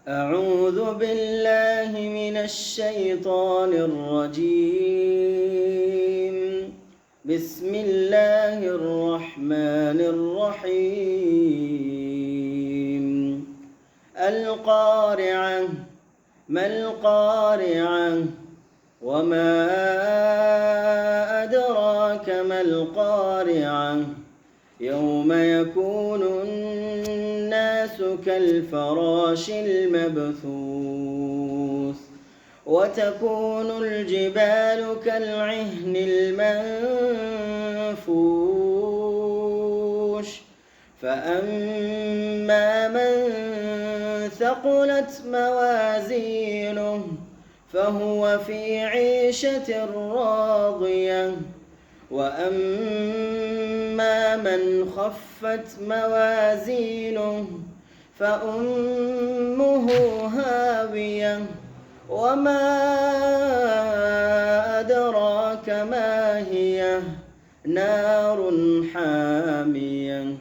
أعوذ بالله من الشيطان الرجيم. بسم الله الرحمن الرحيم. القارعة. ما القارعة؟ وما أدراك ما القارعة؟ يوم يكون الناس كالفراش المبثوث وتكون الجبال كالعهن المنفوش فأما من ثقلت موازينه فهو في عيشة راضية وأما من خفت موازينه فأمه هاوية وما أدراك ما هي نار حامية.